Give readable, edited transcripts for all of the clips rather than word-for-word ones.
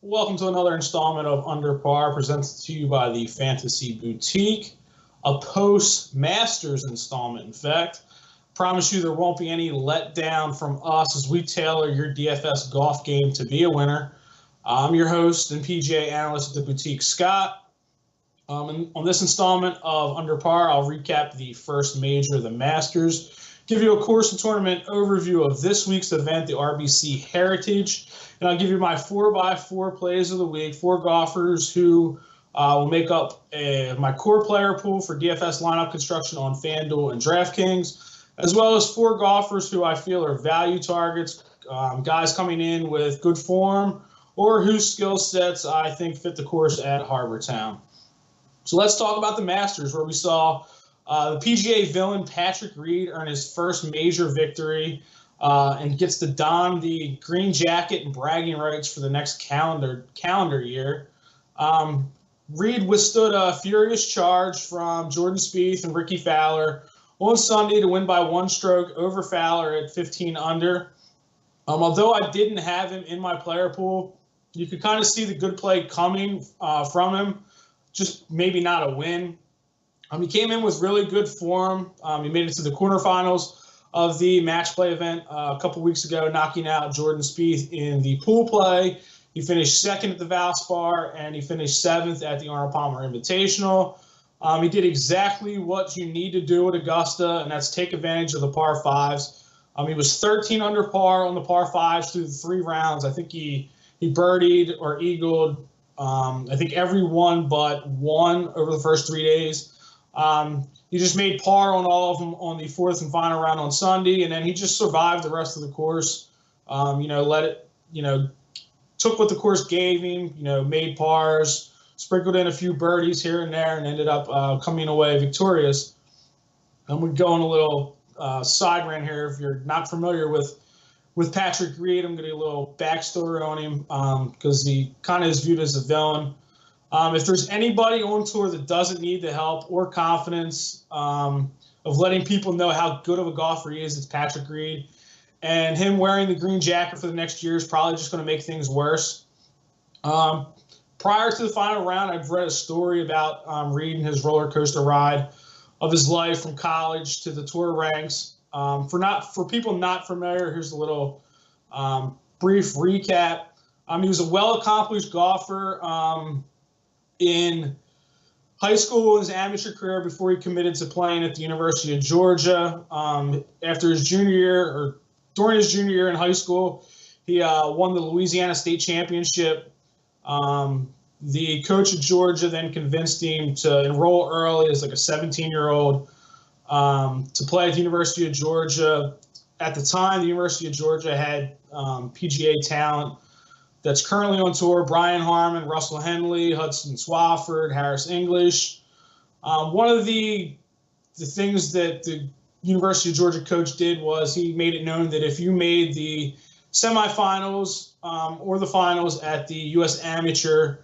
Welcome to another installment of Under Par, presented to you by the Fantasy Boutique, a post-Masters installment, in fact. Promise you there won't be any letdown from us as we tailor your DFS golf game to be a winner. I'm your host and PGA analyst at the Boutique, Scott. And on this installment of Under Par, I'll recap the first major, the Masters, give you a course and tournament overview of this week's event, the RBC Heritage, and I'll give you my 4x4 plays of the week, 4 golfers who will make up my core player pool for DFS lineup construction on FanDuel and DraftKings, as well as 4 golfers who I feel are value targets, guys coming in with good form or whose skill sets I think fit the course at Harbour Town. So let's talk about the Masters, where we saw the PGA villain Patrick Reed earn his first major victory and gets to don the green jacket and bragging rights for the next calendar year. Reed withstood a furious charge from Jordan Spieth and Ricky Fowler on Sunday to win by 1 stroke over Fowler at 15 under. Although I didn't have him in my player pool, you could kind of see the good play coming from him, just maybe not a win. He came in with really good form. He made it to the quarterfinals of the match play event a couple weeks ago, knocking out Jordan Spieth in the pool play. He finished second at the Valspar, and he finished 7th at the Arnold Palmer Invitational. He did exactly what you need to do at Augusta, and that's take advantage of the par 5s. He was 13 under par on the par 5s through the 3 rounds. I think he birdied or eagled, I think every one but one over the first 3 days. He just made par on all of them on the 4th and final round on Sunday, and then he just survived the rest of the course. Took what the course gave him, made pars, sprinkled in a few birdies here and there, and ended up coming away victorious. I'm going to go on a little side rant here. If you're not familiar with Patrick Reed, I'm going to do a little backstory on him because he kind of is viewed as a villain. If there's anybody on tour that doesn't need the help or confidence of letting people know how good of a golfer he is, it's Patrick Reed. And him wearing the green jacket for the next year is probably just going to make things worse. Prior to the final round, I've read a story about Reed and his roller coaster ride of his life from college to the tour ranks. For people not familiar, here's a little brief recap. He was a well-accomplished golfer in high school, his amateur career, before he committed to playing at the University of Georgia. After his junior year, or during his junior year in high school, he won the Louisiana State Championship. The coach at Georgia then convinced him to enroll early as like a 17-year-old to play at the University of Georgia. At the time, the University of Georgia had PGA talent that's currently on tour: Brian Harman, Russell Henley, Hudson Swafford, Harris English. One of the things that the University of Georgia coach did was he made it known that if you made the semifinals or the finals at the U.S. Amateur,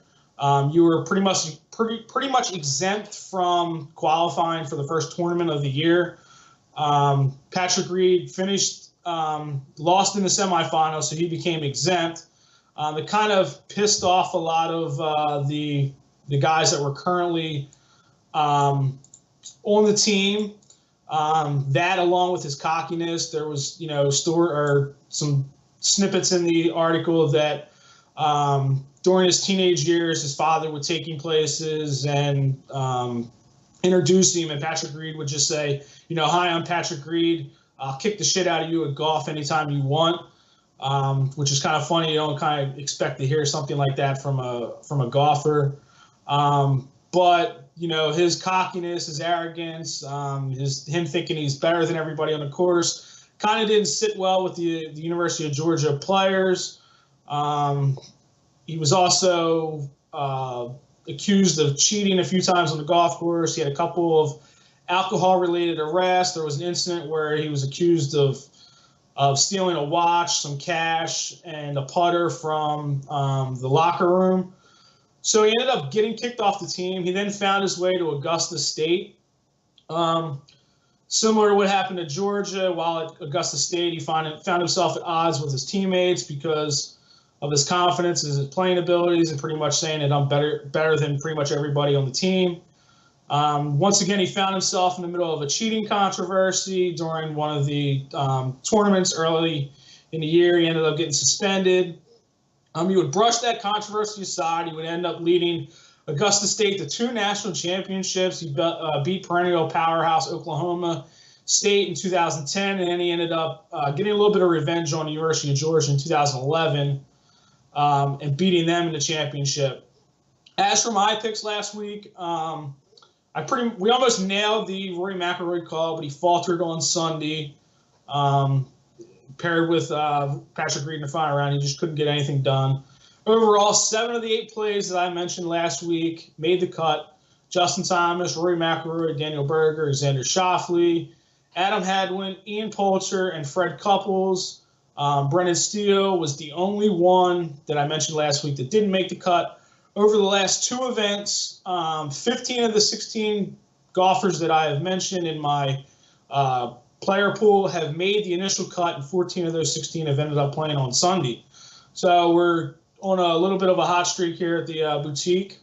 you were pretty much exempt from qualifying for the first tournament of the year. Patrick Reed finished lost in the semifinals, so he became exempt. It kind of pissed off a lot of the guys that were currently on the team. That, along with his cockiness, there was some snippets in the article that during his teenage years, his father would take him places and introduce him, and Patrick Reed would just say, "Hi, I'm Patrick Reed. I'll kick the shit out of you at golf anytime you want." Which is kind of funny. You don't kind of expect to hear something like that from a golfer. But his cockiness, his arrogance, him thinking he's better than everybody on the course, kind of didn't sit well with the University of Georgia players. He was also accused of cheating a few times on the golf course. He had a couple of alcohol-related arrests. There was an incident where he was accused of stealing a watch, some cash, and a putter from the locker room. So he ended up getting kicked off the team. He then found his way to Augusta State. Similar to what happened to Georgia, while at Augusta State, he found himself at odds with his teammates because of his confidence, his playing abilities, and pretty much saying that I'm better than pretty much everybody on the team. Once again, he found himself in the middle of a cheating controversy during one of the tournaments early in the year. He ended up getting suspended. He would brush that controversy aside. He would end up leading Augusta State to 2 national championships. He beat perennial powerhouse Oklahoma State in 2010, and then he ended up getting a little bit of revenge on the University of Georgia in 2011 and beating them in the championship. As for my picks last week, we almost nailed the Rory McIlroy call, but he faltered on Sunday. Paired with Patrick Reed in the final round, he just couldn't get anything done. Overall, 7 of the 8 plays that I mentioned last week made the cut. Justin Thomas, Rory McIlroy, Daniel Berger, Xander Schauffele, Adam Hadwin, Ian Poulter, and Fred Couples. Brendan Steele was the only one that I mentioned last week that didn't make the cut. Over the last 2 events, 15 of the 16 golfers that I have mentioned in my player pool have made the initial cut, and 14 of those 16 have ended up playing on Sunday. So we're on a little bit of a hot streak here at the boutique.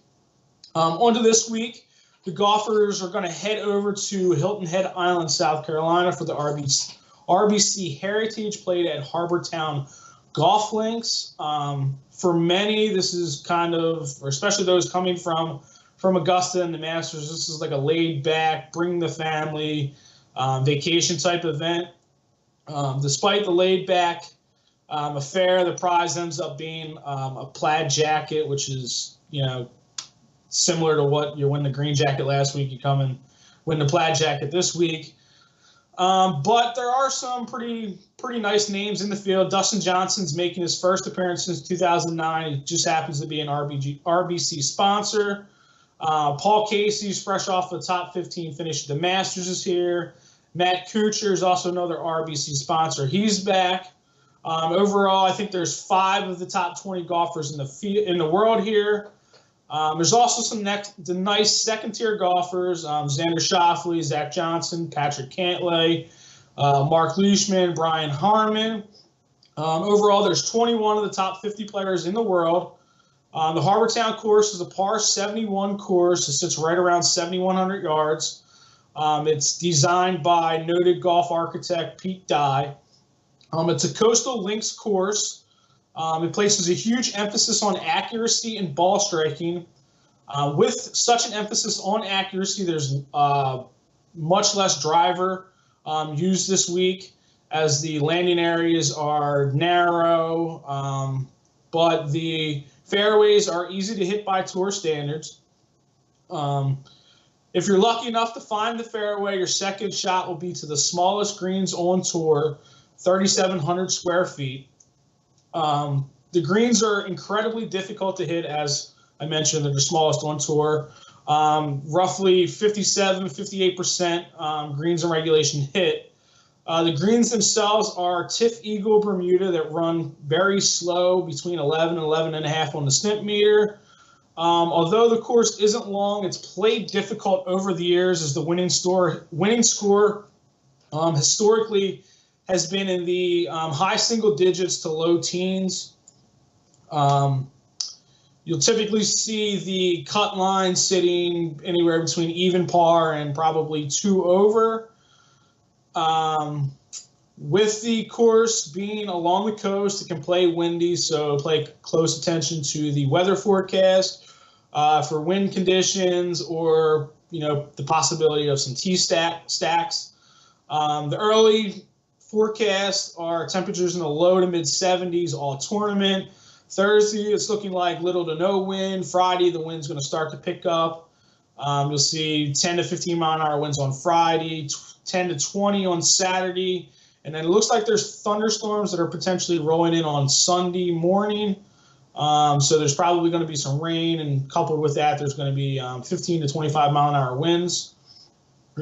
On to this week, the golfers are going to head over to Hilton Head Island, South Carolina for the RBC Heritage, played at Harbor Town Golf Links. For many, this is kind of, or especially those coming from Augusta and the Masters, this is like a laid-back, bring the family, vacation type event. Despite the laid-back affair, the prize ends up being a plaid jacket, which is, similar to what you win the green jacket last week. You come and win the plaid jacket this week. But there are some pretty nice names in the field. Dustin Johnson's making his first appearance since 2009. He just happens to be an RBC sponsor. Paul Casey's fresh off the top 15 finish at the Masters is here. Matt Kuchar is also another RBC sponsor. He's back. Overall, I think there's 5 of the top 20 golfers in the world here. There's also some nice second-tier golfers, Xander Schauffele, Zach Johnson, Patrick Cantlay, Mark Leishman, Brian Harman. Overall, there's 21 of the top 50 players in the world. The Harbor Town course is a par 71 course. It sits right around 7,100 yards. It's designed by noted golf architect Pete Dye. It's a coastal links course. It places a huge emphasis on accuracy and ball striking. With such an emphasis on accuracy, there's much less driver used this week, as the landing areas are narrow, but the fairways are easy to hit by tour standards. If you're lucky enough to find the fairway, your second shot will be to the smallest greens on tour, 3,700 square feet. The greens are incredibly difficult to hit, as I mentioned. They're the smallest on tour. Roughly 58% greens in regulation hit. The greens themselves are Tiff Eagle Bermuda that run very slow, between 11 and 11.5 on the snip meter. Although the course isn't long, it's played difficult over the years, as the winning score historically has been in the high single digits to low teens. You'll typically see the cut line sitting anywhere between even par and probably 2 over. With the course being along the coast, it can play windy, so pay close attention to the weather forecast for wind conditions, or the possibility of some tee stacks. The early forecasts are temperatures in the low to mid 70s all tournament. Thursday, it's looking like little to no wind. Friday, the wind's going to start to pick up. You'll see 10 to 15 mile an hour winds on Friday, 10 to 20 on Saturday. And then it looks like there's thunderstorms that are potentially rolling in on Sunday morning. So there's probably going to be some rain, and coupled with that, there's going to be 15 to 25 mile an hour winds.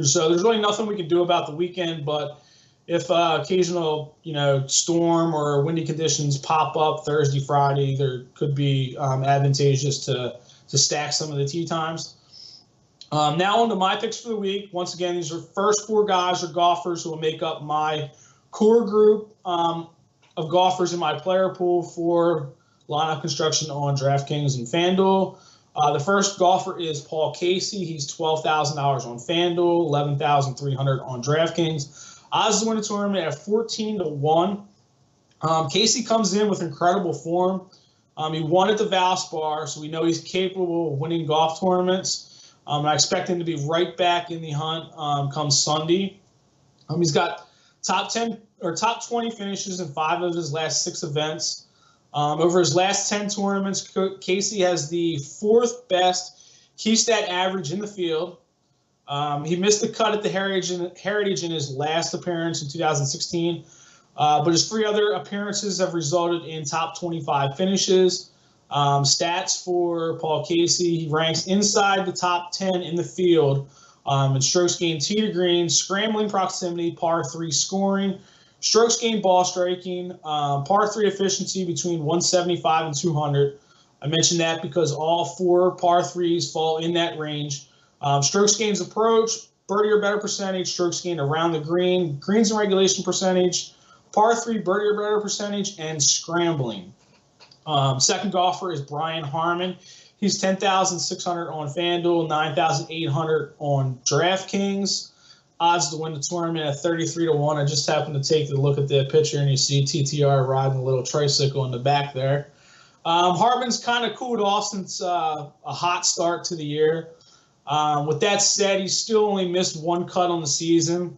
So there's really nothing we can do about the weekend, but if occasional, storm or windy conditions pop up Thursday, Friday, there could be advantageous to stack some of the tee times. Now on to my picks for the week. Once again, these are first 4 guys or golfers who will make up my core group of golfers in my player pool for lineup construction on DraftKings and FanDuel. The first golfer is Paul Casey. He's $12,000 on FanDuel, $11,300 on DraftKings. Odds to win the tournament at 14-1. Casey comes in with incredible form. He won at the Valspar, so we know he's capable of winning golf tournaments. I expect him to be right back in the hunt come Sunday. He's got top 10 or top 20 finishes in 5 of his last 6 events. Over his last 10 tournaments, Casey has the 4th best key stat average in the field. He missed the cut at the Heritage in his last appearance in 2016, but his 3 other appearances have resulted in top 25 finishes. Stats for Paul Casey: he ranks inside the top 10 in the field in strokes gained tee to green, scrambling proximity, par 3 scoring, strokes gained ball striking, par 3 efficiency between 175 and 200. I mentioned that because all 4 par 3s fall in that range. Strokes gained approach, birdie or better percentage, strokes gained around the green, greens and regulation percentage, par 3 birdie or better percentage, and scrambling. Second golfer is Brian Harman. He's $10,600 on FanDuel, $9,800 on DraftKings. Odds to win the tournament at 33-1. I just happened to take a look at the picture, and you see TTR riding a little tricycle in the back there. Harman's kind of cooled off since a hot start to the year. With that said, he's still only missed 1 cut on the season.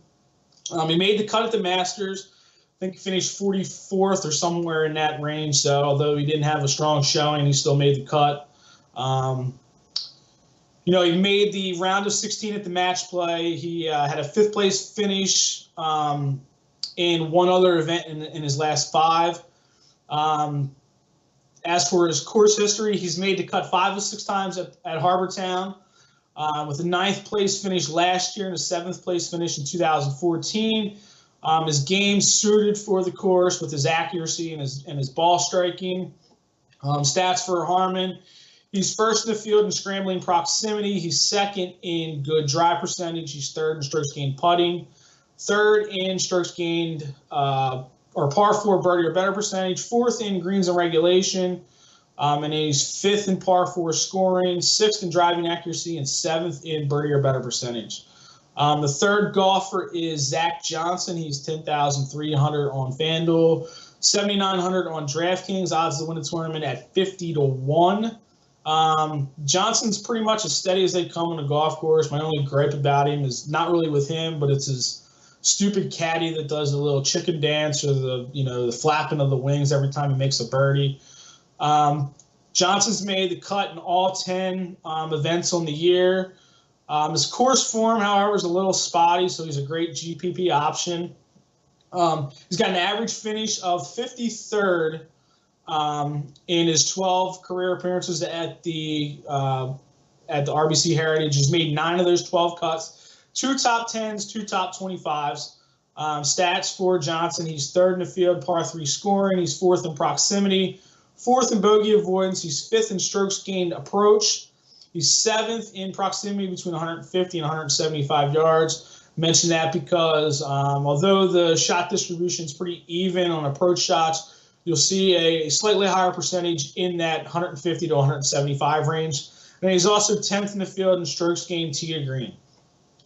He made the cut at the Masters. I think he finished 44th or somewhere in that range. So although he didn't have a strong showing, he still made the cut. He made the round of 16 at the match play. He had a 5th place finish in 1 other event in his last 5. As for his course history, he's made the cut 5 of 6 times at Harbortown, with a 9th place finish last year and a 7th place finish in 2014. His game suited for the course with his accuracy and his ball striking. Stats for Harman: he's 1st in the field in scrambling proximity. He's 2nd in good drive percentage. He's 3rd in strokes gained putting, 3rd in strokes gained or par 4 birdie or better percentage, 4th in greens and regulation, and he's 5th in par 4 scoring, 6th in driving accuracy, and 7th in birdie or better percentage. The third golfer is Zach Johnson. He's $10,300 on FanDuel, $7,900 on DraftKings. Odds to win the tournament at 50-1. Johnson's pretty much as steady as they come on a golf course. My only gripe about him is not really with him, but it's his stupid caddy that does the little chicken dance or the flapping of the wings every time he makes a birdie. Johnson's made the cut in all 10 events on the year. His course form, however, is a little spotty, so he's a great GPP option. He's got an average finish of 53rd in his 12 career appearances at the RBC Heritage. He's made 9 of those 12 cuts, 2 top 10s, 2 top 25s. Stats for Johnson: he's 3rd in the field, par 3 scoring. He's 4th in proximity, 4th in bogey avoidance. He's 5th in strokes gained approach. He's 7th in proximity between 150 and 175 yards. Mention that because although the shot distribution is pretty even on approach shots, you'll see a slightly higher percentage in that 150 to 175 range. And he's also 10th in the field in strokes gained tee to green.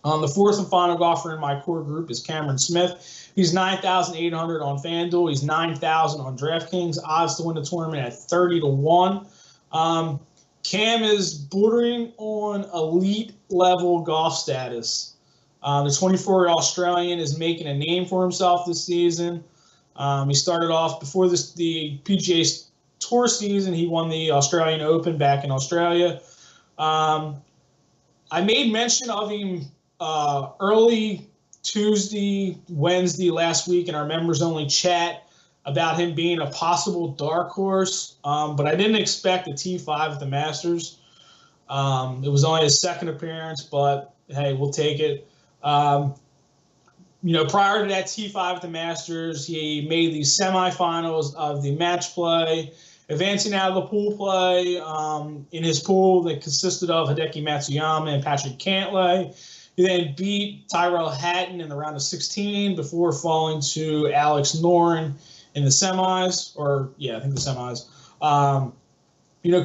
The 4th and final golfer in my core group is Cameron Smith. He's $9,800 on FanDuel. He's $9,000 on DraftKings. Odds to win the tournament at 30-1. Cam is bordering on elite level golf status. The 24-year Australian is making a name for himself this season. He started off before the PGA Tour season. He won the Australian Open back in Australia. I made mention of him early Tuesday, Wednesday last week in our members-only chat about him being a possible dark horse, but I didn't expect a T5 at the Masters. It was only his 2nd appearance, but hey, we'll take it. Prior to that T5 at the Masters, he made the semifinals of the match play, Advancing out of the pool play, in his pool that consisted of Hideki Matsuyama and Patrick Cantlay. He then beat Tyrell Hatton in the round of 16 before falling to Alex Noren in the semis, I think the semis.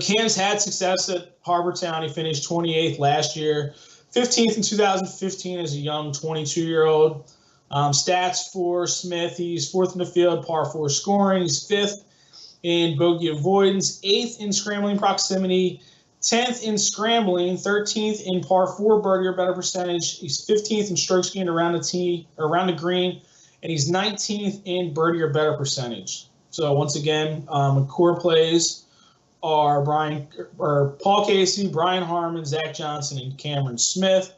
Cam's had success at Harbour Town. He finished 28th last year, 15th in 2015 as a young 22-year-old. Stats for Smith, he's 4th in the field, par 4 scoring. He's 5th in bogey avoidance, 8th in scrambling proximity, 10th in scrambling, 13th in par 4 birdie or better percentage. He's 15th in strokes gained around the green, and he's 19th in birdie or better percentage. So once again, core plays are Paul Casey, Brian Harman, Zach Johnson, and Cameron Smith.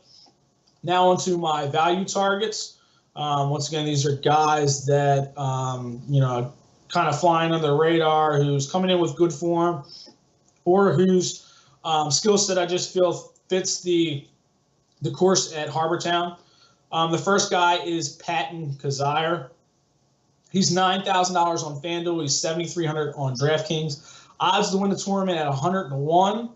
Now onto my value targets. Once again, these are guys that kind of flying under the radar, who's coming in with good form, or whose skill set I just feel fits the course at Harbour Town. The first guy is Patton Kizzire. He's $9,000 on FanDuel. He's $7,300 on DraftKings. Odds to win the tournament at 101.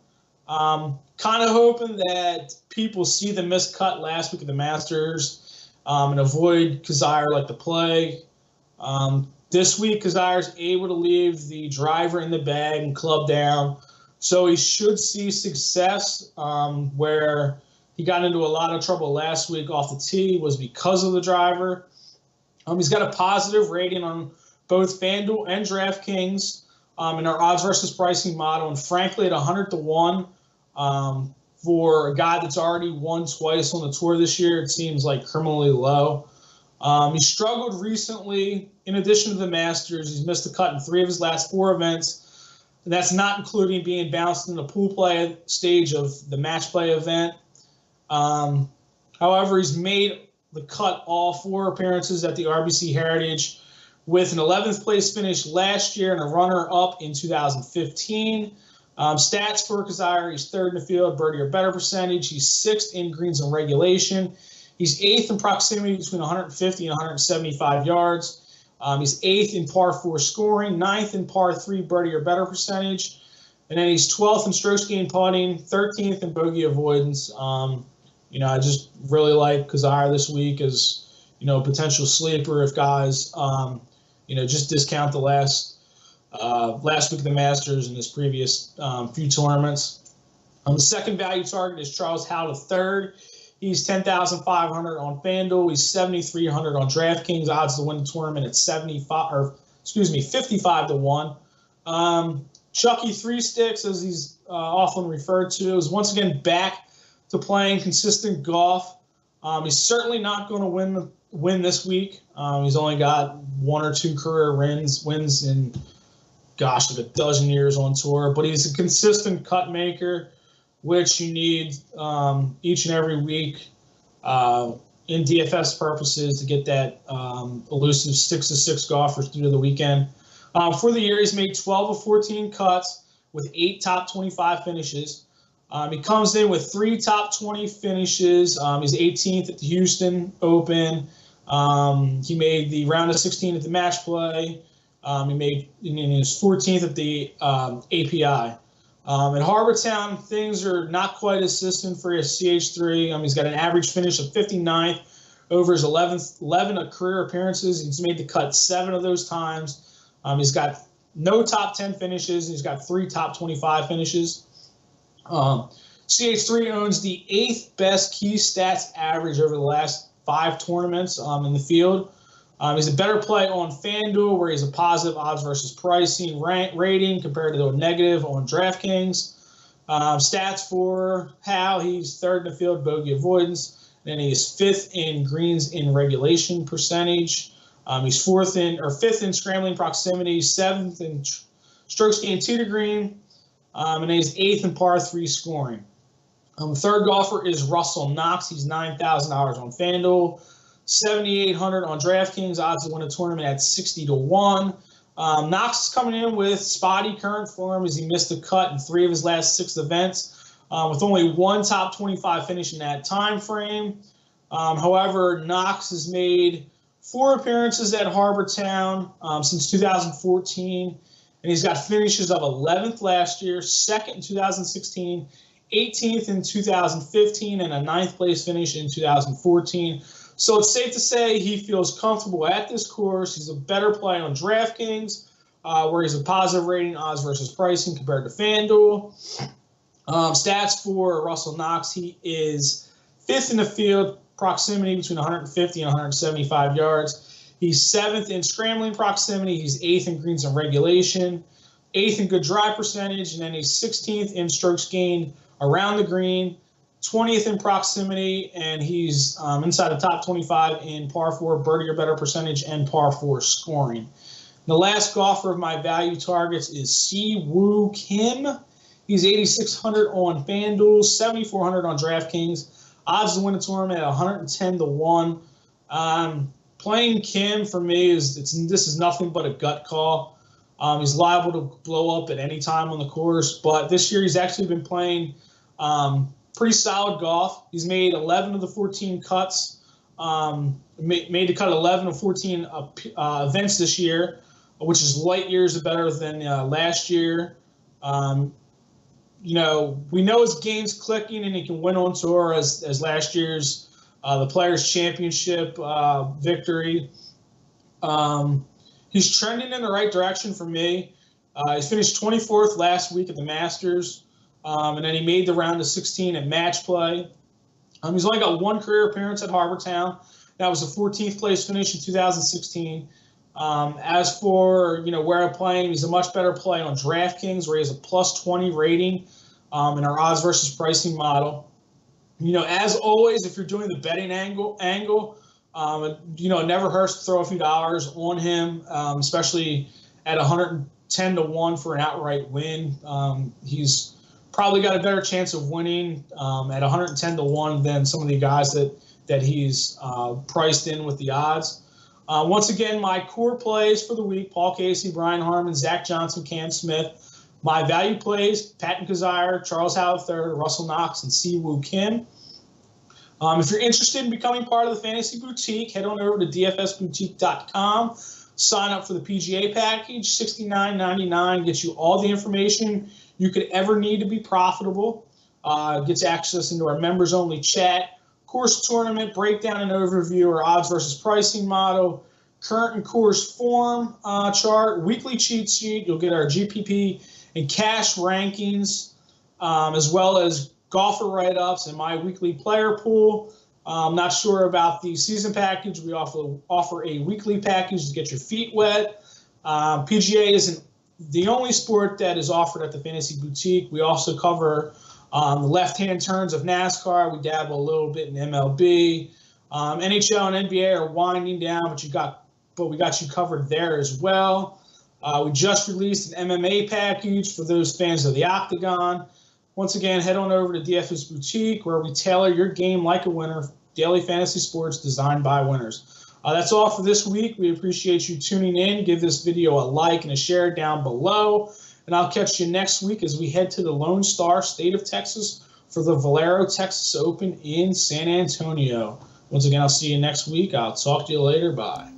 Kind of hoping that people see the missed cut last week at the Masters and avoid Kizzire like the plague. This week, Kazzire's able to leave the driver in the bag and club down, so he should see success. Where he got into a lot of trouble last week off the tee was because of the driver. He's got a positive rating on both FanDuel and DraftKings in our odds versus pricing model, and frankly, at 100-1 for a guy that's already won twice on the tour this year, it seems like criminally low. He struggled recently. In addition to the Masters, he's missed the cut in 3 of his last 4 events. And that's not including being bounced in the pool play stage of the match play event. However, he's made the cut all 4 appearances at the RBC Heritage, with an 11th place finish last year and a runner-up in 2015. Stats for Kizzire, he's 3rd in the field, birdie or better percentage. He's 6th in greens and regulation. He's 8th in proximity between 150 and 175 yards. He's 8th in par 4 scoring, 9th in par 3 birdie or better percentage. And then he's 12th in strokes gained putting, 13th in bogey avoidance. I just really like Kizzire this week as, potential sleeper if guys, just discount the last week of the Masters and his previous few tournaments. The second value target is Charles Howell III. He's $10,500 on FanDuel. He's $7,300 on DraftKings. Odds to win the tournament at 55-1. Chucky Three Sticks, as he's often referred to, is once again back to playing consistent golf. He's certainly not going to win this week. He's only got 1 or 2 career wins in, like a dozen years on tour. But he's a consistent cut maker, which you need each and every week in DFS purposes to get that elusive 6-6 golfers through the weekend. For the year, he's made 12 of 14 cuts with 8 top 25 finishes. He comes in with 3 top 20 finishes. He's 18th at the Houston Open. He made the round of 16 at the match play. He was 14th at the API. At Harbour Town, things are not quite as consistent for his CH3. He's got an average finish of 59th over his 11 career appearances. He's made the cut 7 of those times. He's got no top 10 finishes. He's got 3 top 25 finishes. CH3 owns the 8th best key stats average over the last 5 tournaments in the field. He's a better play on FanDuel, where he's a positive odds versus pricing rating compared to a negative on DraftKings. Stats for Hal, he's 3rd in the field, bogey avoidance. Then he's 5th in greens in regulation percentage. He's 5th in scrambling proximity, 7th in strokes gained tee to green, and he's 8th in par 3 scoring. Third golfer is Russell Knox. He's $9,000 on FanDuel. $7,800 on DraftKings. Odds to win a tournament at 60-1. Knox is coming in with spotty current form as he missed the cut in 3 of his last 6 events, with only 1 top 25 finish in that time frame. However, Knox has made 4 appearances at Harbour Town since 2014, And he's got finishes of 11th last year, 2nd in 2016, 18th in 2015, and a 9th place finish in 2014. So it's safe to say he feels comfortable at this course. He's a better play on DraftKings, where he's a positive rating, odds versus pricing compared to FanDuel. Stats for Russell Knox, he is 5th in the field, proximity between 150 and 175 yards. He's 7th in scrambling proximity. He's 8th in greens and regulation, 8th in good drive percentage, and then he's 16th in strokes gained around the green, 20th in proximity, and he's inside the top 25 in par 4 birdie or better percentage and par 4 scoring. The last golfer of my value targets is Si-Woo Kim. He's 8,600 on FanDuel, 7,400 on DraftKings. Odds to win the tournament at 110 to 1. Playing Kim for me this is nothing but a gut call. He's liable to blow up at any time on the course, but this year he's actually been playing pretty solid golf. He's made 11 of the 14 cuts. Made the cut 11 of 14 events this year, which is light years better than last year. We know his game's clicking and he can win on tour as last year's the Players' Championship victory. He's trending in the right direction for me. He finished 24th last week at the Masters, and then he made the round of 16 at match play. He's only got one career appearance at Harbortown. That was a 14th place finish in 2016. As for where I'm playing, he's a much better play on DraftKings, where he has a plus 20 rating in our odds versus pricing model. As always, if you're doing the betting angle, it never hurts to throw a few dollars on him, especially at 110 to 1 for an outright win. He's probably got a better chance of winning at 110 to 1 than some of the guys that he's priced in with the odds. Once again, my core plays for the week: Paul Casey, Brian Harman, Zach Johnson, Cam Smith. My value plays: Patton Kizzire, Charles Howell III, Russell Knox, and Si-Woo Kim. If you're interested in becoming part of the Fantasy Boutique, head on over to dfsboutique.com. Sign up for the PGA package. $69.99 gets you all the information you could ever need to be profitable. Gets access into our members-only chat, course tournament breakdown and overview, our odds versus pricing model, current and course form chart, weekly cheat sheet. You'll get our GPP and cash rankings, as well as golfer write-ups and my weekly player pool. I'm not sure about the season package. We offer a weekly package to get your feet wet. PGA isn't the only sport that is offered at the Fantasy Boutique. We also cover the left-hand turns of NASCAR. We dabble a little bit in MLB. NHL and NBA are winding down, but we got you covered there as well. We just released an MMA package for those fans of the Octagon. Once again, head on over to DFS Boutique, where we tailor your game like a winner. Daily fantasy sports designed by winners. That's all for this week. We appreciate you tuning in. Give this video a like and a share down below. And I'll catch you next week as we head to the Lone Star State of Texas for the Valero Texas Open in San Antonio. Once again, I'll see you next week. I'll talk to you later. Bye.